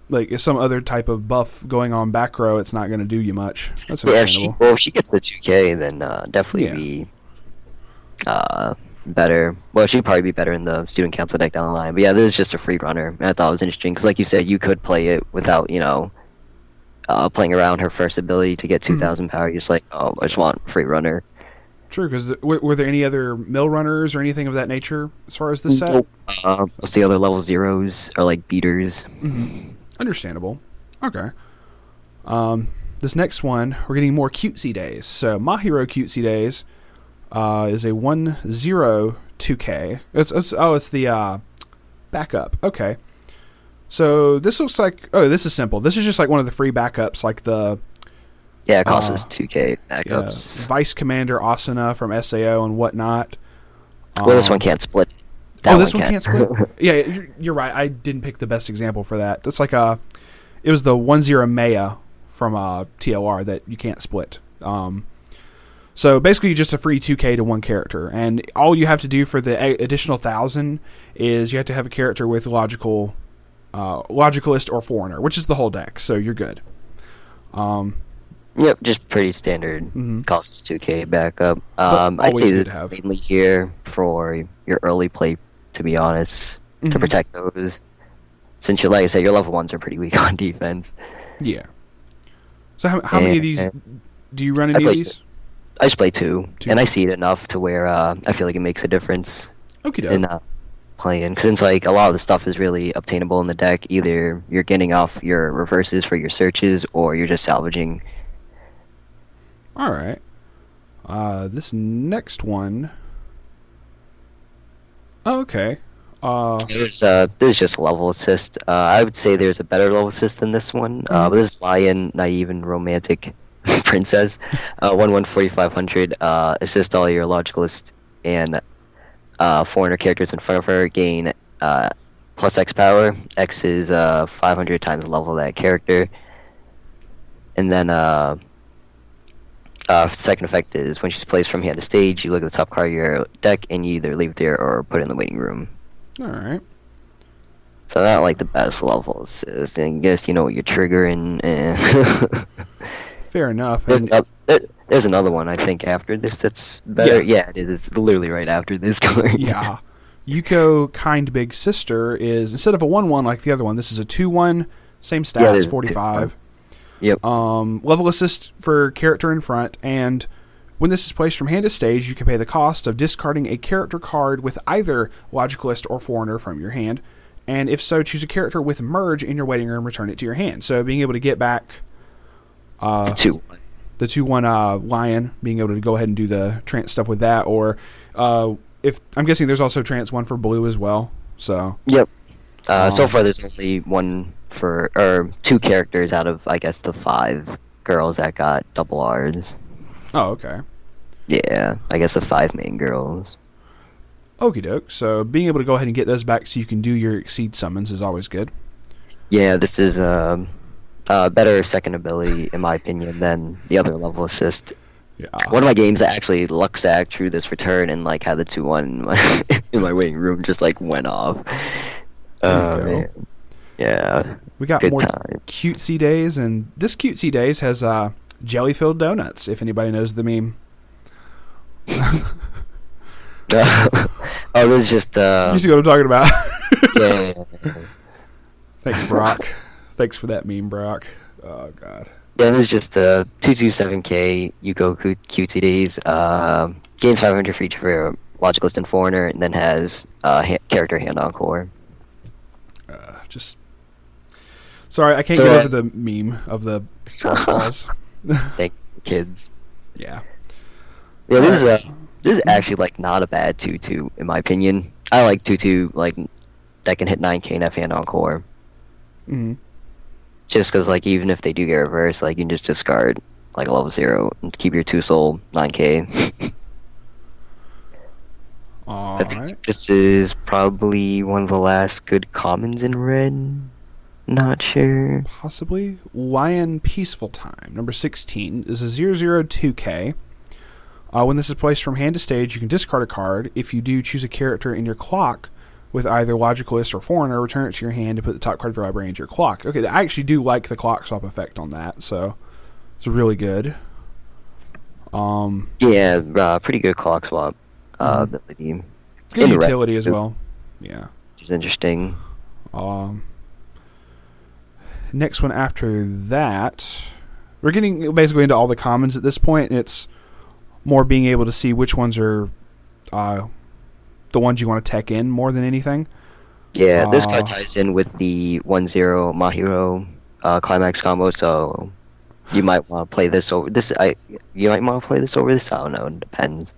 like if some other type of buff going on back row, it's not gonna do you much. That's understandable. If she gets the 2K, then definitely be better. Well, she'd probably be better in the student council deck down the line. But yeah, this is just a free runner. And I thought it was interesting because, like you said, you could play it without playing around her first ability to get 2,000 power. You're just like, oh, I just want free runner. True, because were there any other mill runners or anything of that nature as far as the set? Nope. Most of the other level zeros are like beaters. Understandable. Okay. This next one, we're getting more cutesy days. So My Hero Cutesy Days is a 1-0 2K. It's the backup. Okay. So this looks like, this is simple. This is just like one of the free backups, like the it costs us 2K backups. Vice Commander Asuna from SAO and whatnot. Well, this one can't split. This one can't split? Yeah, you're right. I didn't pick the best example for that. It's like it was the 1-0 Maya from TOR that you can't split. So basically just a free 2K to one character. And all you have to do for the additional 1,000 is you have to have a character with Logicalist or Foreigner, which is the whole deck, so you're good. Yep, just pretty standard. Costs 2K backup. I'd say this is mainly here for your early play, to be honest, to protect those. Since like I said, your level 1s are pretty weak on defense. Yeah. So how many of these do you run any of these? I just play two, and I see it enough to where I feel like it makes a difference in playing. Since like a lot of the stuff is really obtainable in the deck, either you're getting off your reverses for your searches, or you're just salvaging. All right. This next one. Oh, okay. There's just a level assist. I would say there's a better level assist than this one. But this is Lion, Naive, and Romantic Princess. 1/1 4,500. Assist all your Logicalist and Foreigner characters in front of her. Gain plus X power. X is 500 times the level of that character. And then second effect is when she's placed from hand to stage, you look at the top card of your deck and you either leave it there or put it in the waiting room. Alright. So not like the best levels. I guess you know what you're triggering. Fair enough. There's another one I think after this that's better. Yeah, it is literally right after this card. Yeah. Yuko Kind Big Sister is, instead of a 1/1 like the other one, this is a 2/1, same stats, 45. Yep. Level assist for character in front, and when this is placed from hand to stage, you can pay the cost of discarding a character card with either Logicalist or Foreigner from your hand, and if so, choose a character with Merge in your waiting room, return it to your hand. So being able to get back the 2/1 Lion, being able to go ahead and do the trance stuff with that, or if I'm guessing there's also trance one for blue as well. So yep. So far there's only two characters out of I guess the 5 girls that got double R's. Oh, okay. Yeah, I guess the 5 main girls. Okie doke. So being able to go ahead and get those back so you can do your Exceed summons is always good. Yeah, this is a better second ability in my opinion than the other level assist. Yeah. One of my games I actually luck sack through this return and like had the 2/1 in my waiting room just like went off. Man. Yeah. We got more cutesy days, and this cutesy days has jelly-filled donuts, if anybody knows the meme. This is just... You see what I'm talking about? Yeah. Thanks, Brock. Thanks for that meme, Brock. Oh, God. Yeah, this is just 227k Yuko cutesy days. Gains 500 for each for your Logicalist and Foreigner, and then has character hand on core. Sorry, I can't get over the meme of the balls. Thank you, kids. Yeah. Yeah, this is actually like not a bad 2/2 in my opinion. I like 2/2 like that can hit 9k and have hand on core. Just because like even if they do get reversed, like you can just discard like a level 0 and keep your 2 soul 9k. I think this is probably one of the last good commons in red. Not sure. Possibly. Lion Peaceful Time, number 16. This is 002K. When this is placed from hand to stage, you can discard a card. If you do, choose a character in your clock with either Logicalist or Foreigner, return it to your hand and put the top card of your library into your clock. Okay, I actually do like the clock swap effect on that, so it's really good. Yeah, pretty good clock swap ability. Good utility as well. Yeah. Which is interesting. Next one after that, we're getting basically into all the commons at this point, and it's more being able to see which ones are the ones you want to tech in more than anything. Yeah, this card ties in with the 1-0 Mahiro climax combo, so you might want to play this over this. You might want to play this over this. I don't know. It depends.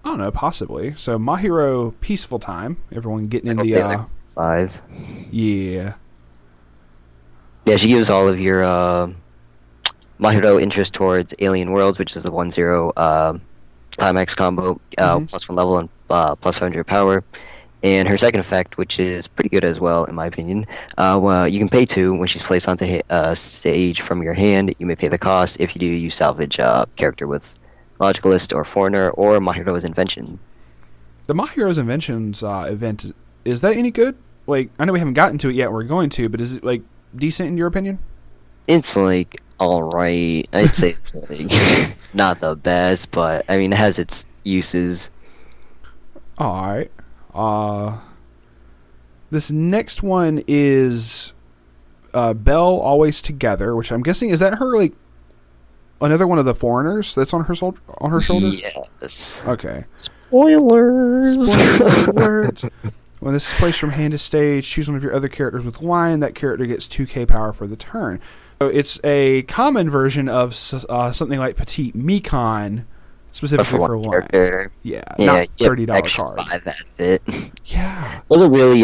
I don't know, possibly. So Mahiro Peaceful Time. Everyone getting in the 5. Yeah. Yeah, she gives all of your Mahiro interest towards Alien Worlds, which is the 1-0 climax combo, +1 level and +100 power. And her second effect, which is pretty good as well, in my opinion, you can pay 2 when she's placed onto stage from your hand. You may pay the cost. If you do, you salvage a character with Logicalist or Foreigner or Mahiro's Invention. The Mahiro's Inventions event, is that any good? Like, I know we haven't gotten to it yet, we're going to, but is it, like, decent in your opinion? It's, like, alright. I'd say it's, like, not the best, but, I mean, it has its uses. Alright. This next one is Belle Always Together, which I'm guessing, is that her, like, another one of the Foreigners that's on her shoulder? Yes. Okay. Spoilers! Spoiler alert! When this is placed from hand to stage, choose one of your other characters with Lion. That character gets 2k power for the turn. So it's a common version of something like Pt1, specifically for Lion. Yeah, not $30 card. 5, that's it. Yeah. Doesn't really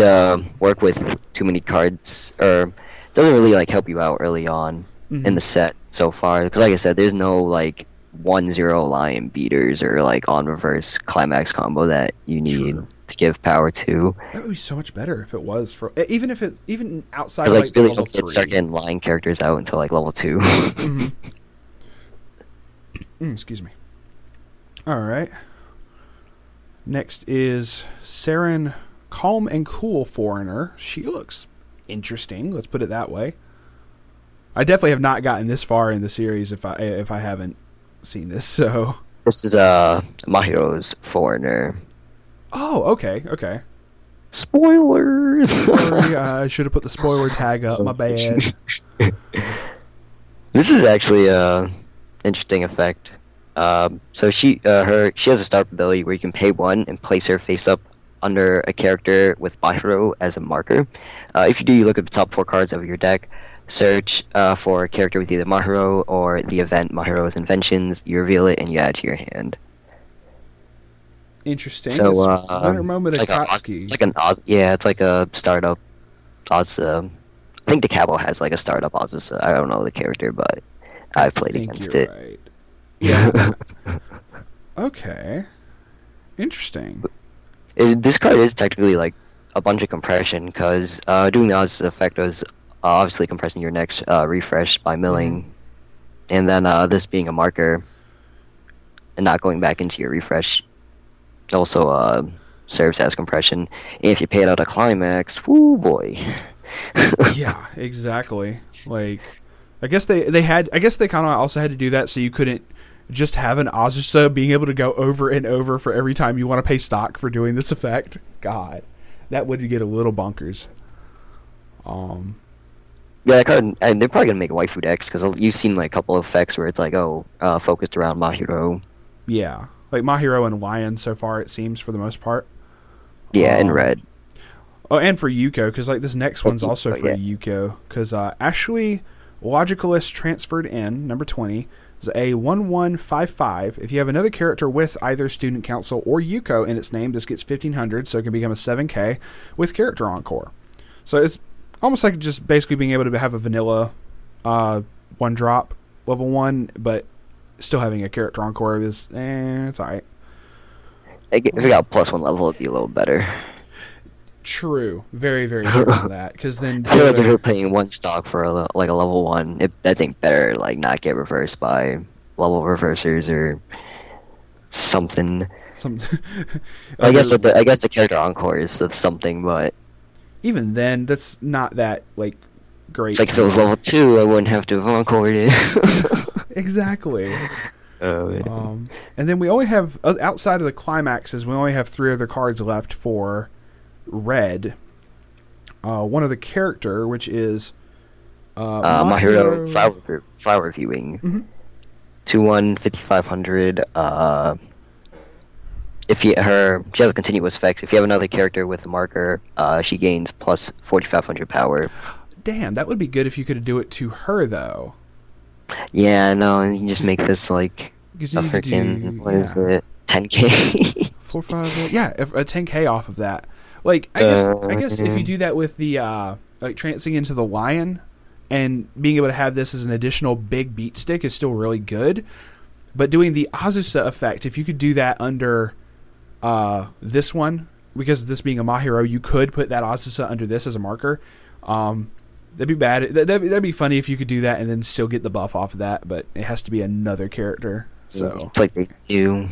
work with too many cards, or doesn't really like help you out early on in the set so far. Because like I said, there's no like 1-0 Lion beaters or like on reverse climax combo that you need to give power to. That would be so much better if it was for even outside of like really level 3. Start getting Lion characters out until like level 2. Excuse me. All right. Next is Saren, Calm and Cool Foreigner. She looks interesting. Let's put it that way. I definitely have not gotten this far in the series if I haven't seen this. So this is Mahiro's Foreigner. Oh, okay. Spoilers. Sorry, I should have put the spoiler tag up. My bad. This is actually interesting effect. So she has a start ability where you can pay 1 and place her face up under a character with Bushiroad as a marker. If you do, you look at the top 4 cards of your deck, search for a character with either Mahiro or the event Mahiro's Inventions, you reveal it, and you add it to your hand. Interesting. So, Moment it's like a startup Oz. I think Decabo has like a startup Oz. I don't know the character, but I played against it. Right. Yeah. Okay. Interesting. This card is technically like a bunch of compression because doing the Oz effect was obviously compressing your next refresh by milling, and then this being a marker and not going back into your refresh also serves as compression. And if you pay it out a climax, whoo boy. Yeah, exactly. Like, I guess they kind of also had to do that so you couldn't just have an Azusa being able to go over and over for every time you want to pay stock for doing this effect. God, that would get a little bonkers. Yeah, that card, and they're probably gonna make a waifu decks because you've seen like a couple of effects where it's like focused around Mahiro. Yeah, like Mahiro and Lion so far it seems for the most part. Yeah, in red. Oh, and for Yuko, because like this next one's also for Yuko, because Ashley Logicalist transferred in number 20 is a 1155. If you have another character with either Student Council or Yuko in its name, this gets 1500, so it can become a 7k with character encore. So it's almost like just basically being able to have a vanilla 1-drop level 1, but still having a character encore is it's alright. If it got +1 level, it'd be a little better. True. Very, very true on that. Because then... I feel like if you're paying one stock for a level 1, I think better like not get reversed by level reversers or something. I guess the character encore is something, but even then, that's not that like great. It's like if it was level 2, I wouldn't have to have encored it. Exactly. Oh, yeah. And then we only have, outside of the climaxes, we only have 3 other cards left for red. One of the character, which is Mahiro Flower Viewing. Mm-hmm. 2/1, 5500. She has a continuous effect. If you have another character with a marker, she gains plus 4500 power. Damn, that would be good if you could do it to her though. Yeah, no, and you can just make this like a freaking what is it, 10k? 4, 5, yeah, a 10k off of that. Like I guess if you do that with the like trancing into the lion and being able to have this as an additional big beat stick is still really good. But doing the Azusa effect, if you could do that under this one, because this being a Mahiro, you could put that Azusa under this as a marker. That'd be bad. That'd be funny if you could do that and then still get the buff off of that, but it has to be another character. So it's like they do.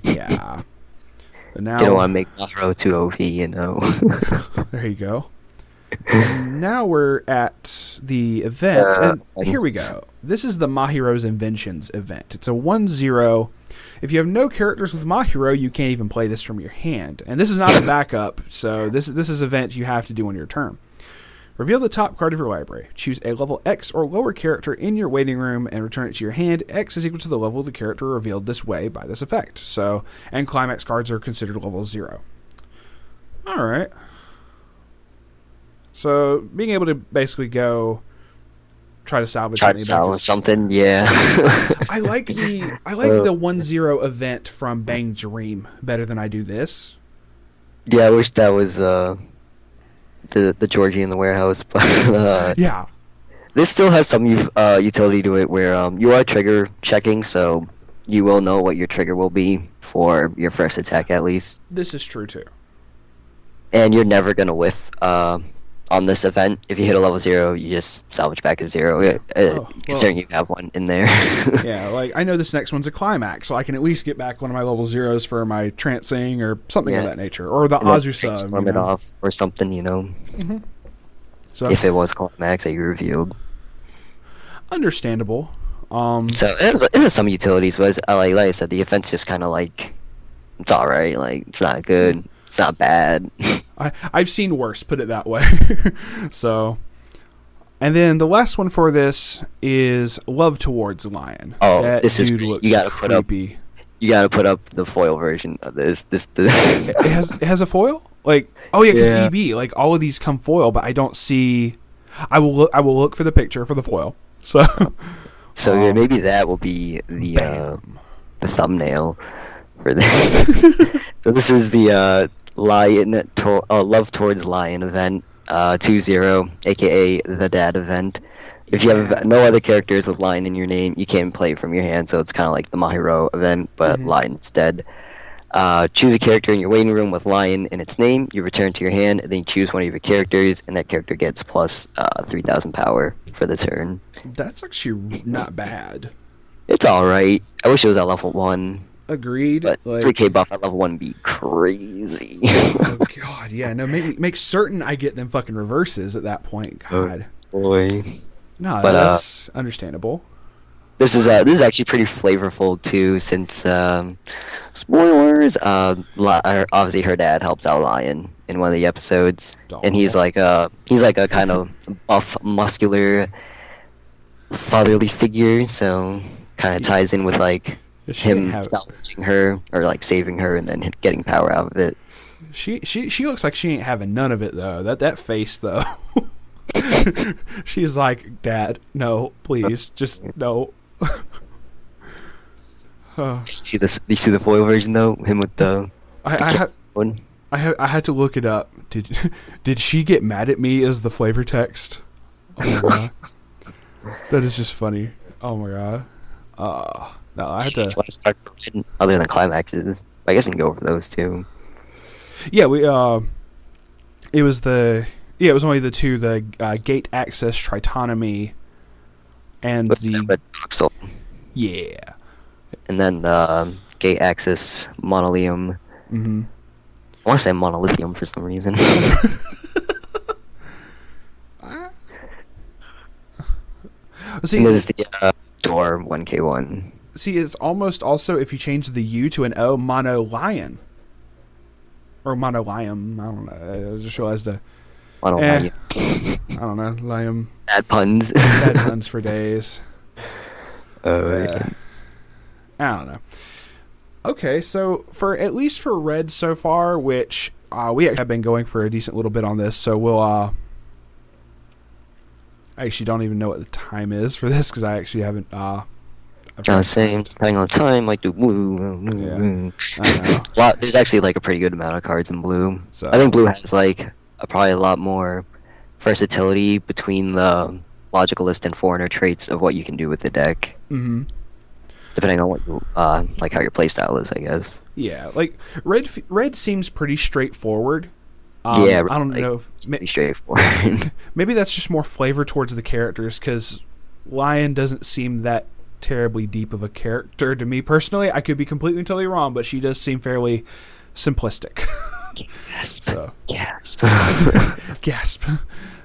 Yeah. But now they don't want to make Mahiro too OP, you know. There you go. And now we're at the event, and here we go. This is the Mahiro's Inventions event. It's a 1/0. If you have no characters with Mahiro, you can't even play this from your hand. And this is not a backup, so this is an event you have to do on your turn. Reveal the top card of your library. Choose a level X or lower character in your waiting room and return it to your hand. X is equal to the level of the character revealed this way by this effect. So, and climax cards are considered level 0. Alright. So, being able to basically go try to salvage something, yeah. I like the 1/0 event from Bang Dream better than I do this. Yeah, I wish that was the Georgie in the warehouse, but yeah. This still has some utility to it where you are trigger checking, so you will know what your trigger will be for your first attack at least. This is true too. And you're never gonna whiff on this event. If you hit a level 0, you just salvage back a 0. Considering you have one in there. Yeah, like I know this next one's a climax, so I can at least get back one of my level 0s for my trancing or something of that nature, or the Azusa. Storm it off or something, you know. Mm-hmm. So if it was climax that you revealed. Understandable. So it has some utilities, but like I said, the event's just kind of like it's all right. Like it's not good. It's not bad. I've seen worse, put it that way. So, and then the last one for this is Love Towards Lion. Oh, that this dude is looks you gotta creepy. You gotta put up the foil version of this. It has a foil? Like because EB, like all of these come foil, but I don't see. I will look for the picture for the foil. So maybe that will be the thumbnail for this. So this is the Love Towards Lion event, 2/0, aka the Dad event. If you have no other characters with Lion in your name, you can't play from your hand, so it's kind of like the Mahiro event, but Lion instead. Choose a character in your waiting room with Lion in its name, you return to your hand, and then you choose one of your characters, and that character gets plus 3,000 power for the turn. That's actually not bad. It's alright. I wish it was at level 1. Agreed. But 3k buff at level 1 would be crazy. Oh god, yeah. No, make certain I get them fucking reverses at that point. God. Oh, boy. No, but, that's understandable. This is actually pretty flavorful too, since spoilers. Obviously, her dad helps out Lion in one of the episodes, and he's like a kind of buff, muscular, fatherly figure. So kind of ties in with like him salvaging her or like saving her and then getting power out of it. She looks like she ain't having none of it though. That face though. She's like, Dad, no, please, just no. You see the foil version though? Him with the I had to look it up. Did she get mad at me as the flavor text? Oh my god. That is just funny. Oh my god. No, I had to. Other than climaxes, I guess we can go over those too. Yeah, we It was it was only the two, the gate access tritonomy and With the red voxel. yeah. And then gate axis monolithium. Mm-hmm. I want to say monolithium for some reason. See, and there's the door 1K1. See, it's almost also, if you change the U to an O, monolion. Or monolium. I don't know. I just realized Monolium. I don't know. Liam. Bad puns. Bad puns for days. Okay. I don't know. Okay, so at least for red so far, which we actually have been going for a decent little bit on this, so we'll I actually don't even know what the time is for this because I actually haven't Same, depending on the time, like do blue. Yeah, I know. There's actually like a pretty good amount of cards in blue. So I think blue has like probably a lot more versatility between the logicalist and foreigner traits of what you can do with the deck. Mm-hmm. Depending on what you, like how your playstyle is, I guess. Yeah, like red seems pretty straightforward. Yeah, I don't like, know. pretty straightforward. Maybe that's just more flavor towards the characters because Lion doesn't seem that terribly deep of a character to me personally. I could be completely and totally wrong, but she does seem fairly simplistic. Gasp. So Gasp. gasp.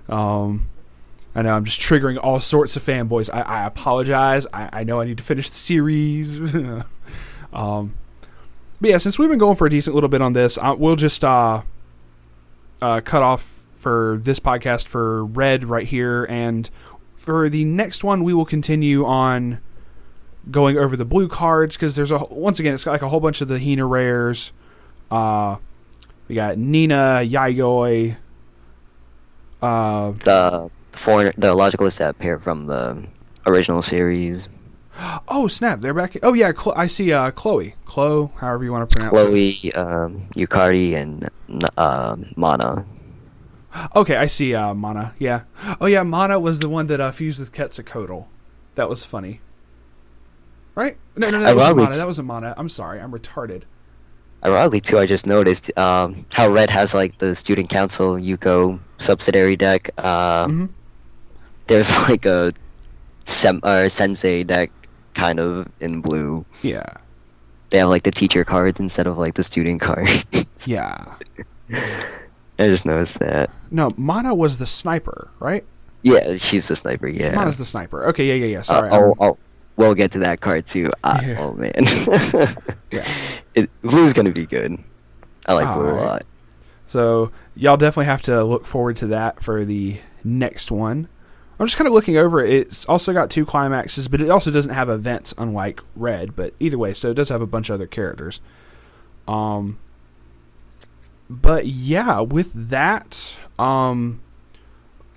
I know I'm just triggering all sorts of fanboys. I apologize. I know I need to finish the series. But yeah, since we've been going for a decent little bit on this, we'll just cut off for this podcast for red right here, and for the next one we will continue on going over the blue cards because there's once again it's like a whole bunch of the Hina rares. We got Nina, Yayoi, the logicalist that pair from the original series. Oh snap! They're back. Oh yeah, I see. Chloe, however you want to pronounce Chloe, it. Yukari, and Mana. Okay, I see. Mana. Yeah. Oh yeah, Mana was the one that fused with Quetzalcoatl. That was funny. Right? No, that wasn't Mana. That wasn't Mana. I'm sorry. I'm retarded. Ironically, too, I just noticed how Red has like the Student Council Yuko subsidiary deck. Mm-hmm. There's like a Sensei deck kind of in blue. Yeah. They have like the teacher cards instead of like the student cards. Yeah. I just noticed that. No, Mana was the sniper, right? Yeah, she's the sniper. Yeah. Mana's the sniper. Okay, yeah. Sorry. We'll get to that card too. Yeah. Oh man. Yeah. Blue's gonna be good. I like blue a lot. So y'all definitely have to look forward to that for the next one. I'm just kind of looking over it. It's also got 2 climaxes, but it also doesn't have events, unlike red. But either way, so it does have a bunch of other characters. But yeah, with that,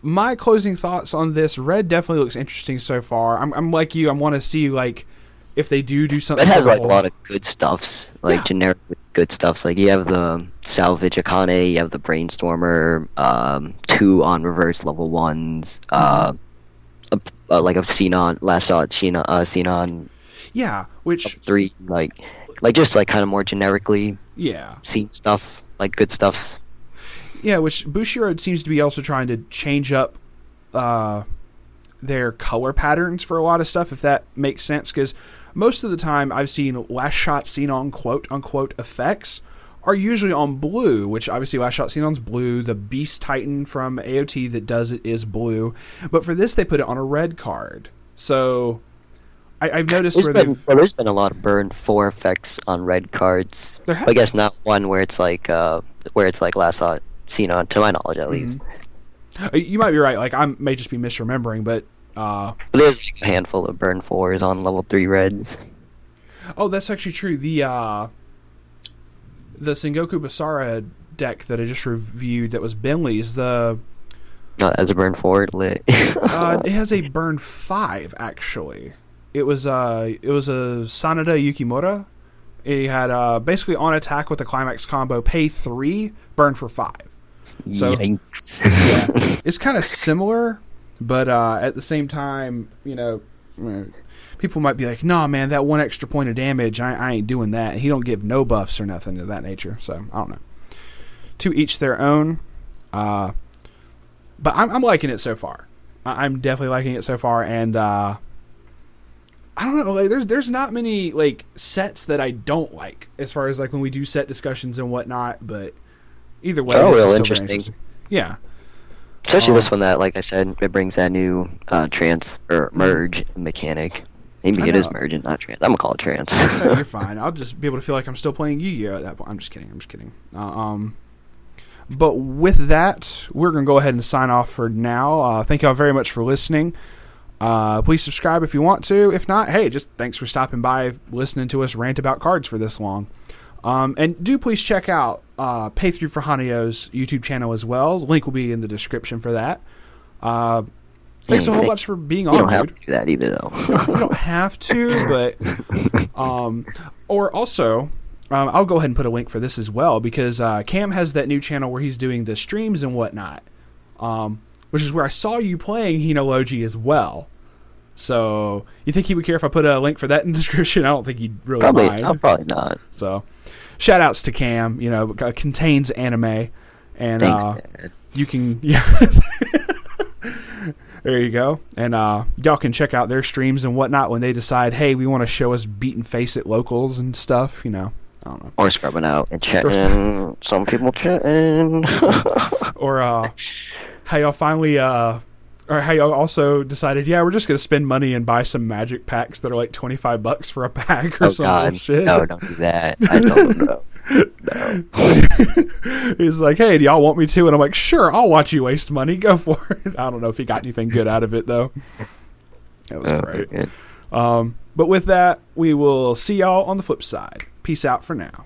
my closing thoughts on this, red definitely looks interesting so far. I'm like you. I want to see like if they do something. It has like a lot of good stuffs, like generic good stuffs. Like you have the Salvage Akane, you have the Brainstormer, 2 on reverse level 1s, like a Xenon, last shot Xenon. Yeah, which 3 like just like kind of more generically seen stuff, like good stuffs. Yeah, which Bushiroad seems to be also trying to change up their color patterns for a lot of stuff, if that makes sense, because most of the time I've seen last shot Xenon quote-unquote effects are usually on blue, which obviously last shot Xenon's blue, the Beast Titan from AOT that does it is blue, but for this they put it on a red card. So I've noticed there's been a lot of burn 4 effects on red cards. I guess not one where it's like last shot Xenon, to my knowledge at least. You might be right. Like I may just be misremembering, but there's like a handful of burn 4s on level 3 reds. Oh, that's actually true. The Sengoku Basara deck that I just reviewed, that was Bentley's. As a burn 4 lit. It has a burn 5 actually. It was a Sanada Yukimura. It had basically on attack with a climax combo, pay 3, burn for 5. So, yikes. Yeah, it's kind of similar, but at the same time, people might be like, "Nah, man, that 1 extra point of damage, I ain't doing that." He don't give no buffs or nothing of that nature. So I don't know. To each their own. But I'm liking it so far. I'm definitely liking it so far, and I don't know. Like, there's not many like sets that I don't like as far as like when we do set discussions and whatnot. But either way, Oh, this is real still very interesting. Yeah. Especially this one that, like I said, it brings that new trans or merge mechanic. Maybe I it is know. merge and not trans. I'm gonna call it trans. No, you're fine. I'll just be able to feel like I'm still playing Yu-Gi-Oh at that point. I'm just kidding. But with that, we're going to go ahead and sign off for now. Thank y'all very much for listening. Please subscribe if you want to. If not, hey, just thanks for stopping by, listening to us rant about cards for this long. And do please check out Playthrough for Hanayo's YouTube channel as well. The link will be in the description for that. Thanks a whole bunch for being on. You don't have to do that either, though. You don't have to, but or also, I'll go ahead and put a link for this as well, because Cam has that new channel where he's doing the streams and whatnot, which is where I saw you playing Hina Logic as well. So you think he would care if I put a link for that in the description? I don't think he'd really mind. Probably not. So shout outs to Cam. You know, contains anime, and Thanks, Dad. you can There you go. And y'all can check out their streams and whatnot when they decide, hey, we want to show us beating face at locals and stuff, you know. I don't know. Or scrubbing out and chatting. Some people chatting. Or how y'all finally, or how y'all also decided, yeah, we're just going to spend money and buy some magic packs that are like $25 for a pack or some shit. No, don't do that. I don't know. No. He's like, hey, do y'all want me to? And I'm like, sure, I'll watch you waste money. Go for it. I don't know if he got anything good out of it, though. That was great. Good. But with that, we will see y'all on the flip side. Peace out for now.